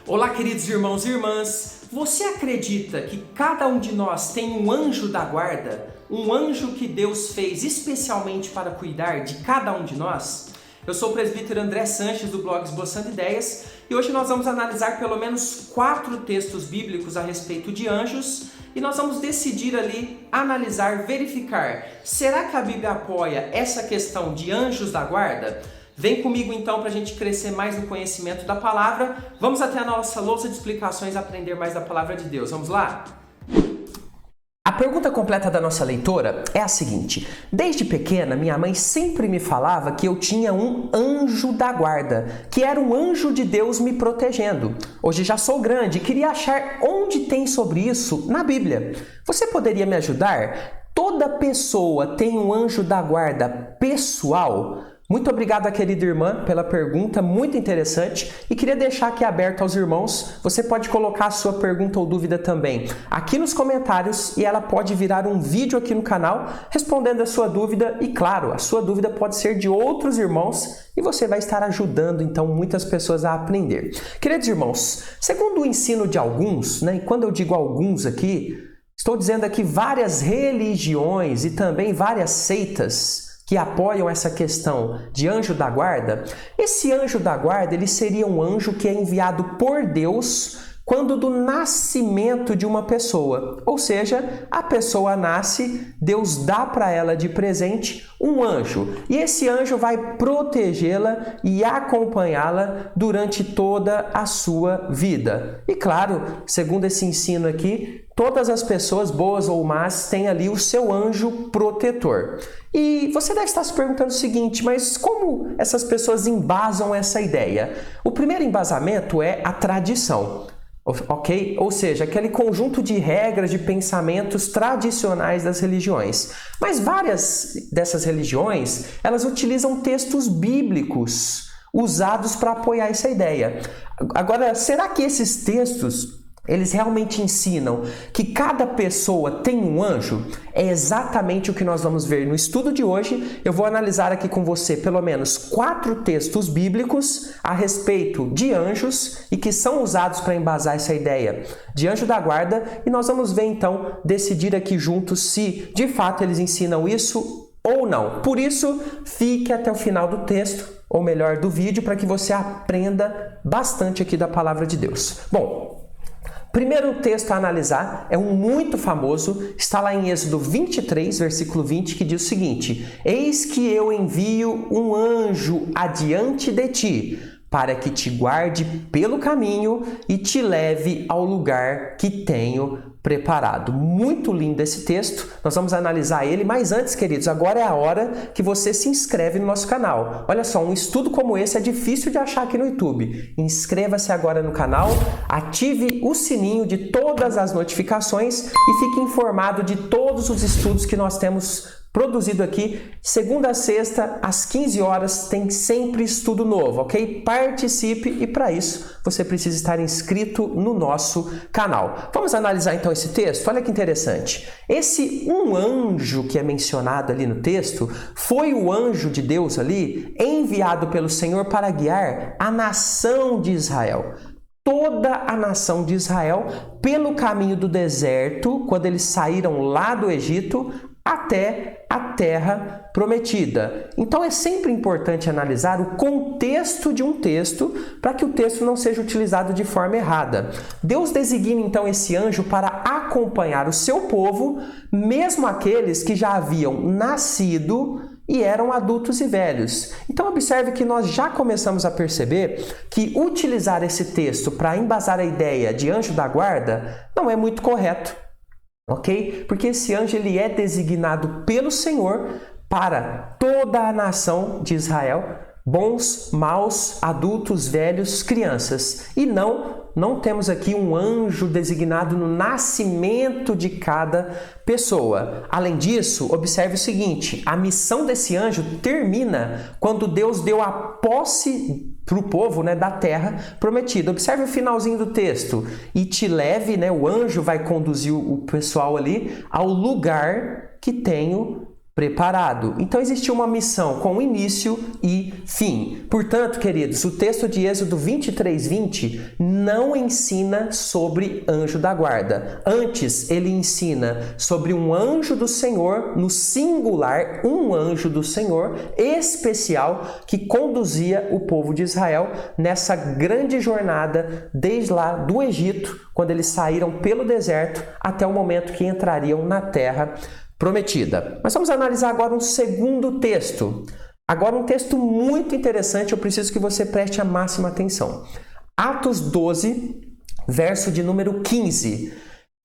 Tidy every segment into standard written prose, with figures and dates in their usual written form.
Olá, queridos irmãos e irmãs. Você acredita que cada um de nós tem um anjo da guarda? Um anjo que Deus fez especialmente para cuidar de cada um de nós? Eu sou o presbítero André Sanches do blog Esboçando Ideias e hoje nós vamos analisar pelo menos 4 textos bíblicos a respeito de anjos e nós vamos decidir ali, analisar, verificar. Será que a Bíblia apoia essa questão de anjos da guarda? Vem comigo então para a gente crescer mais no conhecimento da palavra. Vamos até a nossa louça de explicações aprender mais da palavra de Deus. Vamos lá? A pergunta completa da nossa leitora é a seguinte: desde pequena, minha mãe sempre me falava que eu tinha um anjo da guarda, que era um anjo de Deus me protegendo. Hoje já sou grande e queria achar onde tem sobre isso na Bíblia. Você poderia me ajudar? Toda pessoa tem um anjo da guarda pessoal? Muito obrigado, querida irmã, pela pergunta, muito interessante. E queria deixar aqui aberto aos irmãos, você pode colocar a sua pergunta ou dúvida também aqui nos comentários e ela pode virar um vídeo aqui no canal respondendo a sua dúvida. E claro, a sua dúvida pode ser de outros irmãos e você vai estar ajudando então muitas pessoas a aprender. Queridos irmãos, segundo o ensino de alguns, e quando eu digo alguns aqui, estou dizendo aqui várias religiões e também várias seitas que apoiam essa questão de anjo da guarda. Esse anjo da guarda, ele seria um anjo que é enviado por Deus quando do nascimento de uma pessoa. Ou seja, a pessoa nasce, Deus dá para ela de presente um anjo. E esse anjo vai protegê-la e acompanhá-la durante toda a sua vida. E claro, segundo esse ensino aqui, todas as pessoas, boas ou más, têm ali o seu anjo protetor. E você deve estar se perguntando o seguinte, mas como essas pessoas embasam essa ideia? O primeiro embasamento é a tradição. Ok? Ou seja, aquele conjunto de regras, de pensamentos tradicionais das religiões. Mas várias dessas religiões, elas utilizam textos bíblicos usados para apoiar essa ideia. Agora, será que esses textos eles realmente ensinam que cada pessoa tem um anjo? É exatamente o que nós vamos ver no estudo de hoje. Eu vou analisar aqui com você pelo menos 4 textos bíblicos a respeito de anjos e que são usados para embasar essa ideia de anjo da guarda. E nós vamos ver então, decidir aqui juntos se de fato eles ensinam isso ou não. Por isso, fique até o final do texto, ou melhor, do vídeo, para que você aprenda bastante aqui da palavra de Deus. Bom, primeiro texto a analisar é um muito famoso, está lá em Êxodo 23, versículo 20, que diz o seguinte: eis que eu envio um anjo adiante de ti, para que te guarde pelo caminho e te leve ao lugar que tenho preparado. Muito lindo esse texto, nós vamos analisar ele, mas antes, queridos, agora é a hora que você se inscreve no nosso canal. Olha só, um estudo como esse é difícil de achar aqui no YouTube. Inscreva-se agora no canal, ative o sininho de todas as notificações e fique informado de todos os estudos que nós temos produzido aqui, segunda a sexta, às 15 horas, tem sempre estudo novo, ok? Participe e para isso você precisa estar inscrito no nosso canal. Vamos analisar então esse texto? Olha que interessante. Esse um anjo que é mencionado ali no texto foi o anjo de Deus ali enviado pelo Senhor para guiar a nação de Israel. Toda a nação de Israel pelo caminho do deserto, quando eles saíram lá do Egito, até a terra prometida. Então é sempre importante analisar o contexto de um texto para que o texto não seja utilizado de forma errada. Deus designa então esse anjo para acompanhar o seu povo, mesmo aqueles que já haviam nascido e eram adultos e velhos. Então observe que nós já começamos a perceber que utilizar esse texto para embasar a ideia de anjo da guarda não é muito correto. Ok? Porque esse anjo ele é designado pelo Senhor para toda a nação de Israel, bons, maus, adultos, velhos, crianças. E não temos aqui um anjo designado no nascimento de cada pessoa. Além disso, observe o seguinte: a missão desse anjo termina quando Deus deu a posse para o povo da terra prometida. Observe o finalzinho do texto. E te leve, o anjo vai conduzir o pessoal ali ao lugar que tenho preparado. Então existia uma missão com início e fim. Portanto, queridos, o texto de Êxodo 23:20 não ensina sobre anjo da guarda. Antes, ele ensina sobre um anjo do Senhor, no singular, um anjo do Senhor especial que conduzia o povo de Israel nessa grande jornada desde lá do Egito, quando eles saíram pelo deserto até o momento que entrariam na terra prometida. Mas vamos analisar agora um segundo texto. Agora um texto muito interessante, eu preciso que você preste a máxima atenção. Atos 12, verso de número 15.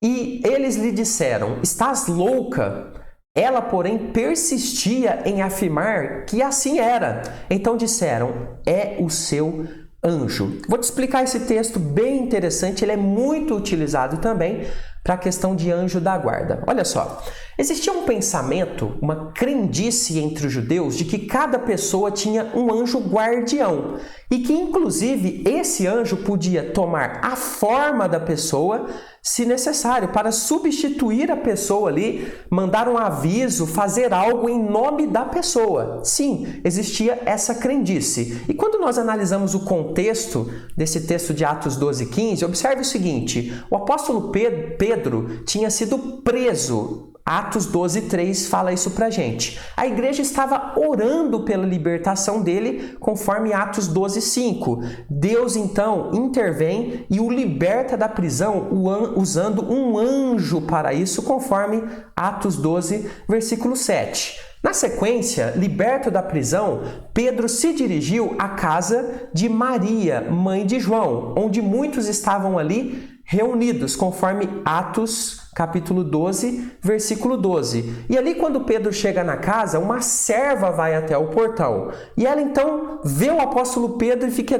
E eles lhe disseram: estás louca? Ela, porém, persistia em afirmar que assim era. Então disseram: é o seu anjo. Vou te explicar esse texto bem interessante, ele é muito utilizado também para a questão de anjo da guarda. Olha só, existia um pensamento, uma crendice entre os judeus de que cada pessoa tinha um anjo guardião e que, inclusive, esse anjo podia tomar a forma da pessoa, se necessário, para substituir a pessoa ali, mandar um aviso, fazer algo em nome da pessoa. Sim, existia essa crendice. E quando nós analisamos o contexto desse texto de Atos 12:15, observe o seguinte: o apóstolo Pedro tinha sido preso. Atos 12:3 fala isso pra gente. A igreja estava orando pela libertação dele, conforme Atos 12:5. Deus então intervém e o liberta da prisão usando um anjo para isso, conforme Atos 12, versículo 7. Na sequência, liberto da prisão, Pedro se dirigiu à casa de Maria, mãe de João, onde muitos estavam ali reunidos, conforme Atos capítulo 12, versículo 12. E ali, quando Pedro chega na casa, uma serva vai até o portão. E ela então vê o apóstolo Pedro e fica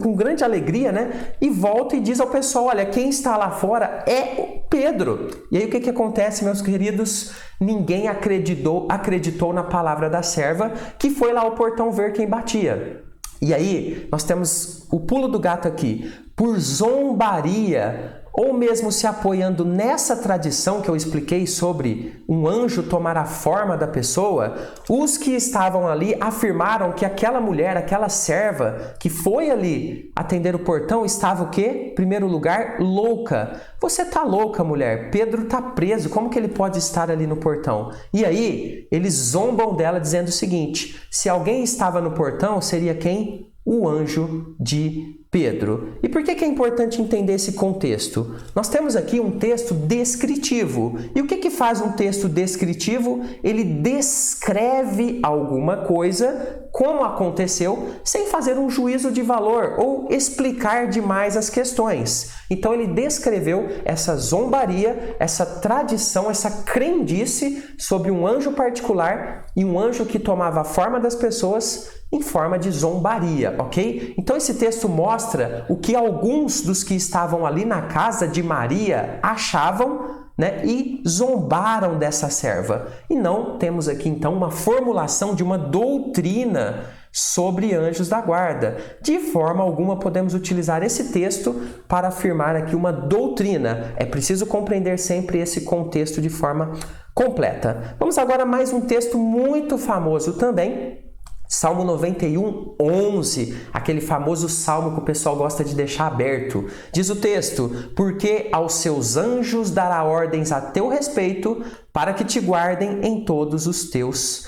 com grande alegria, né? E volta e diz ao pessoal: olha, quem está lá fora é o Pedro. E aí o que acontece, meus queridos? Ninguém acreditou na palavra da serva, que foi lá ao portão ver quem batia. E aí nós temos o pulo do gato aqui. Por zombaria, ou mesmo se apoiando nessa tradição que eu expliquei sobre um anjo tomar a forma da pessoa, os que estavam ali afirmaram que aquela mulher, aquela serva que foi ali atender o portão estava o quê? Em primeiro lugar, louca. Você tá louca, mulher. Pedro tá preso. Como que ele pode estar ali no portão? E aí, eles zombam dela dizendo o seguinte: se alguém estava no portão, seria quem? O anjo de Pedro. E por que é importante entender esse contexto? Nós temos aqui um texto descritivo. E o que faz um texto descritivo? Ele descreve alguma coisa, como aconteceu, sem fazer um juízo de valor ou explicar demais as questões. Então ele descreveu essa zombaria, essa tradição, essa crendice sobre um anjo particular e um anjo que tomava a forma das pessoas em forma de zombaria, ok? Então esse texto mostra o que alguns dos que estavam ali na casa de Maria achavam, né, e zombaram dessa serva. E não temos aqui então uma formulação de uma doutrina sobre anjos da guarda. De forma alguma podemos utilizar esse texto para afirmar aqui uma doutrina. É preciso compreender sempre esse contexto de forma completa. Vamos agora a mais um texto muito famoso também. Salmo 91, 11, aquele famoso salmo que o pessoal gosta de deixar aberto. Diz o texto: porque aos seus anjos dará ordens a teu respeito, para que te guardem em todos os teus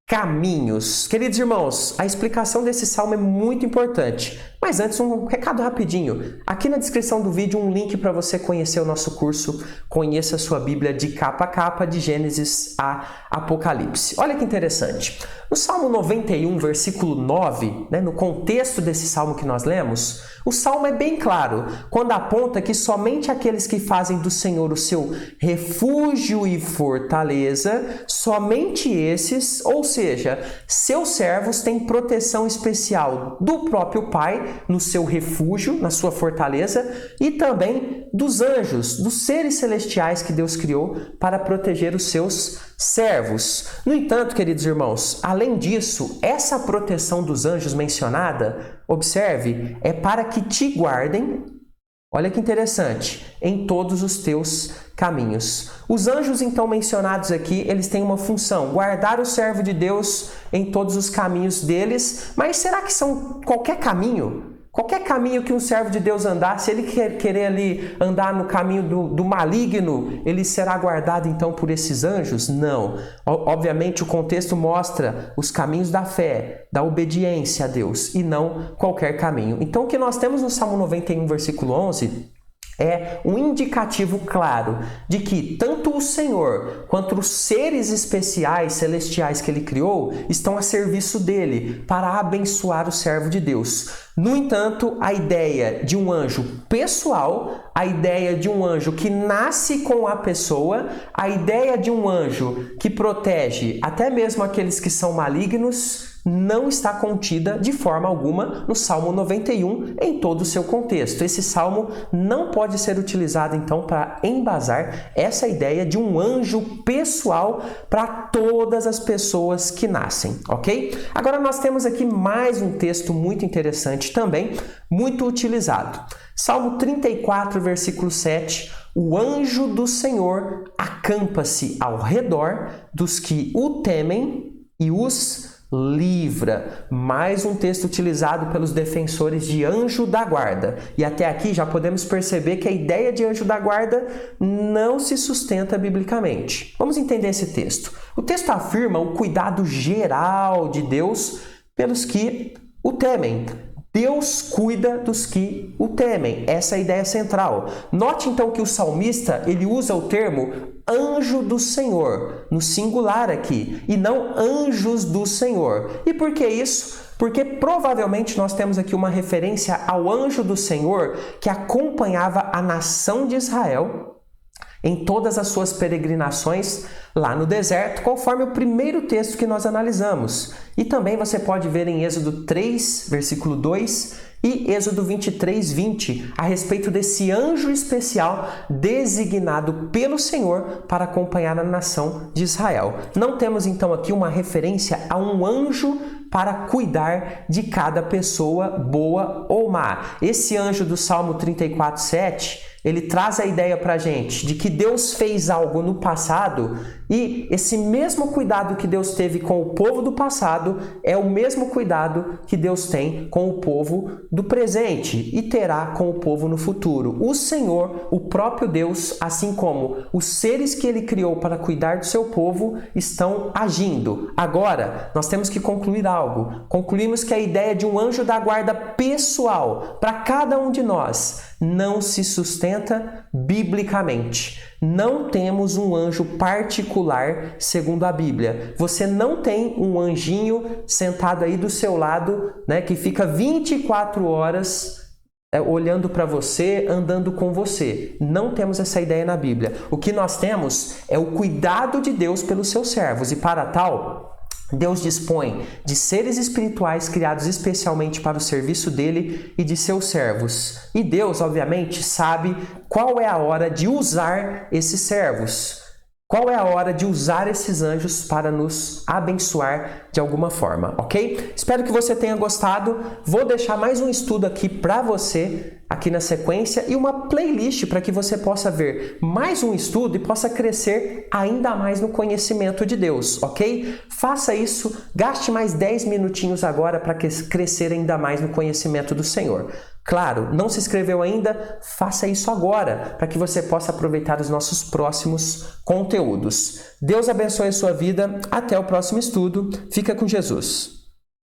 caminhos. Queridos irmãos, a explicação desse salmo é muito importante. Mas antes, um recado rapidinho. Aqui na descrição do vídeo, um link para você conhecer o nosso curso Conheça a Sua Bíblia de Capa a Capa, de Gênesis a Apocalipse. Olha que interessante. No Salmo 91, versículo 9, né, no contexto desse salmo que nós lemos, o salmo é bem claro, quando aponta que somente aqueles que fazem do Senhor o seu refúgio e fortaleza, somente esses, ou seja, seus servos, têm proteção especial do próprio Pai, no seu refúgio, na sua fortaleza, e também dos anjos, dos seres celestiais que Deus criou para proteger os seus servos. No entanto, queridos irmãos, além disso, essa proteção dos anjos mencionada, observe, é para que te guardem, olha que interessante, em todos os teus caminhos. Os anjos então mencionados aqui, eles têm uma função, guardar o servo de Deus em todos os caminhos deles, mas será que são qualquer caminho? Qualquer caminho que um servo de Deus andar, se ele querer ali andar no caminho do maligno, ele será guardado então por esses anjos? Não. Obviamente o contexto mostra os caminhos da fé, da obediência a Deus e não qualquer caminho. Então o que nós temos no Salmo 91, versículo 11... é um indicativo claro de que tanto o Senhor quanto os seres especiais, celestiais que Ele criou, estão a serviço dele para abençoar o servo de Deus. No entanto, a ideia de um anjo pessoal, a ideia de um anjo que nasce com a pessoa, a ideia de um anjo que protege até mesmo aqueles que são malignos, não está contida de forma alguma no Salmo 91 em todo o seu contexto. Esse salmo não pode ser utilizado então para embasar essa ideia de um anjo pessoal para todas as pessoas que nascem, ok? Agora nós temos aqui mais um texto muito interessante também, muito utilizado. Salmo 34, versículo 7. O anjo do Senhor acampa-se ao redor dos que o temem e os livra. Mais um texto utilizado pelos defensores de anjo da guarda. E até aqui já podemos perceber que a ideia de anjo da guarda não se sustenta biblicamente. Vamos entender esse texto. O texto afirma o cuidado geral de Deus pelos que o temem. Deus cuida dos que o temem. Essa é a ideia central. Note então que o salmista, ele usa o termo anjo do Senhor, no singular aqui, e não anjos do Senhor. E por que isso? Porque provavelmente nós temos aqui uma referência ao anjo do Senhor que acompanhava a nação de Israel em todas as suas peregrinações lá no deserto, conforme o primeiro texto que nós analisamos. E também você pode ver em Êxodo 3, versículo 2 e Êxodo 23, 20, a respeito desse anjo especial designado pelo Senhor para acompanhar a nação de Israel. Não temos então aqui uma referência a um anjo para cuidar de cada pessoa, boa ou má. Esse anjo do Salmo 34, 7, ele traz a ideia para a gente de que Deus fez algo no passado e esse mesmo cuidado que Deus teve com o povo do passado é o mesmo cuidado que Deus tem com o povo do presente e terá com o povo no futuro. O Senhor, o próprio Deus, assim como os seres que Ele criou para cuidar do seu povo, estão agindo. Agora, nós temos que concluir algo. Concluímos que a ideia de um anjo da guarda pessoal para cada um de nós não se sustenta biblicamente. Não temos um anjo particular segundo a Bíblia. Você não tem um anjinho sentado aí do seu lado, né, que fica 24 horas olhando para você, andando com você. Não temos essa ideia na Bíblia. O que nós temos é o cuidado de Deus pelos seus servos e para tal, Deus dispõe de seres espirituais criados especialmente para o serviço dele e de seus servos. E Deus, obviamente, sabe qual é a hora de usar esses servos. Qual é a hora de usar esses anjos para nos abençoar de alguma forma, ok? Espero que você tenha gostado. Vou deixar mais um estudo aqui para você, aqui na sequência, e uma playlist para que você possa ver mais um estudo e possa crescer ainda mais no conhecimento de Deus, ok? Faça isso, gaste mais 10 minutinhos agora para crescer ainda mais no conhecimento do Senhor. Claro, não se inscreveu ainda? Faça isso agora, para que você possa aproveitar os nossos próximos conteúdos. Deus abençoe a sua vida. Até o próximo estudo. Fica com Jesus.